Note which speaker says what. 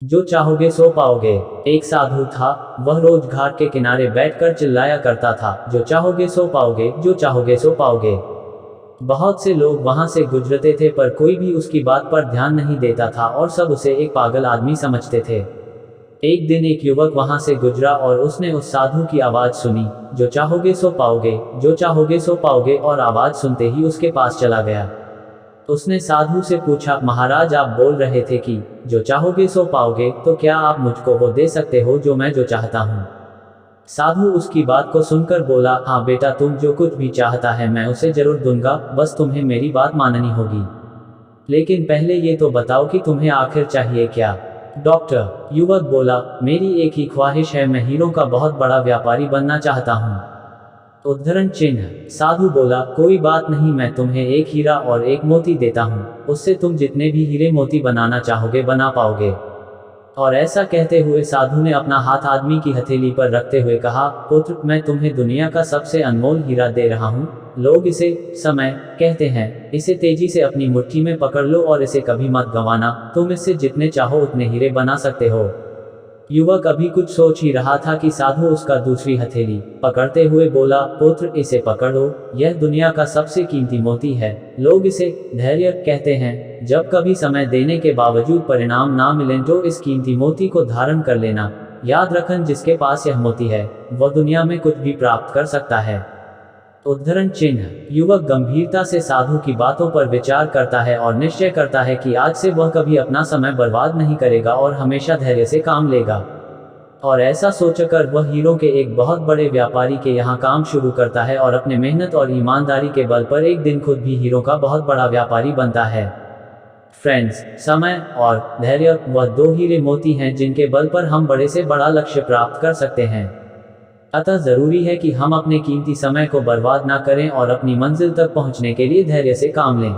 Speaker 1: जो चाहोगे सो पाओगे। एक साधु था, वह रोज घाट के किनारे बैठकर चिल्लाया करता था, जो चाहोगे सो पाओगे, जो चाहोगे सो पाओगे। बहुत से लोग वहां से गुजरते थे पर कोई भी उसकी बात पर ध्यान नहीं देता था और सब उसे एक पागल आदमी समझते थे। एक दिन एक युवक वहां से गुजरा और उसने उस साधु की आवाज सुनी, जो चाहोगे सो पाओगे, जो चाहोगे सो पाओगे, और आवाज सुनते ही उसके पास चला गया। उसने साधु से पूछा, महाराज आप बोल रहे थे कि जो चाहोगे सो पाओगे, तो क्या आप मुझको वो दे सकते हो जो चाहता हूँ। साधु उसकी बात को सुनकर बोला, हाँ बेटा, तुम जो कुछ भी चाहता है मैं उसे जरूर दूंगा, बस तुम्हें मेरी बात माननी होगी। लेकिन पहले ये तो बताओ कि तुम्हें आखिर चाहिए क्या। डॉक्टर, युवक बोला, मेरी एक ही ख्वाहिश है, मैं हीरों का बहुत बड़ा व्यापारी बनना चाहता हूँ। उद्धरण चिन्ह। साधु बोला, कोई बात नहीं, मैं तुम्हें एक हीरा और एक मोती देता हूँ, उससे तुम जितने भी हीरे मोती बनाना चाहोगे बना पाओगे। और ऐसा कहते हुए साधु ने अपना हाथ आदमी की हथेली पर रखते हुए कहा, पुत्र, मैं तुम्हें दुनिया का सबसे अनमोल हीरा दे रहा हूँ। लोग इसे समय कहते हैं। इसे तेजी से अपनी मुट्ठी में पकड़ लो और इसे कभी मत गंवाना, तुम इससे जितने चाहो उतने हीरे बना सकते हो। युवक अभी कुछ सोच ही रहा था कि साधु उसका दूसरी हथेली पकड़ते हुए बोला, पुत्र, इसे पकड़ो, यह दुनिया का सबसे कीमती मोती है। लोग इसे धैर्य कहते हैं। जब कभी समय देने के बावजूद परिणाम ना मिले तो इस कीमती मोती को धारण कर लेना। याद रखन, जिसके पास यह मोती है वह दुनिया में कुछ भी प्राप्त कर सकता है। उद्धरण चिन्ह। युवक गंभीरता से साधु की बातों पर विचार करता है और निश्चय करता है कि आज से वह कभी अपना समय बर्बाद नहीं करेगा और हमेशा धैर्य से काम लेगा। और ऐसा सोचकर वह हीरों के एक बहुत बड़े व्यापारी के यहाँ काम शुरू करता है और अपने मेहनत और ईमानदारी के बल पर एक दिन खुद भी हीरों का बहुत बड़ा व्यापारी बनता है। फ्रेंड्स, समय और धैर्य वह दो हीरे मोती हैं जिनके बल पर हम बड़े से बड़ा लक्ष्य प्राप्त कर सकते हैं। अतः जरूरी है कि हम अपने कीमती समय को बर्बाद ना करें और अपनी मंजिल तक पहुंचने के लिए धैर्य से काम लें।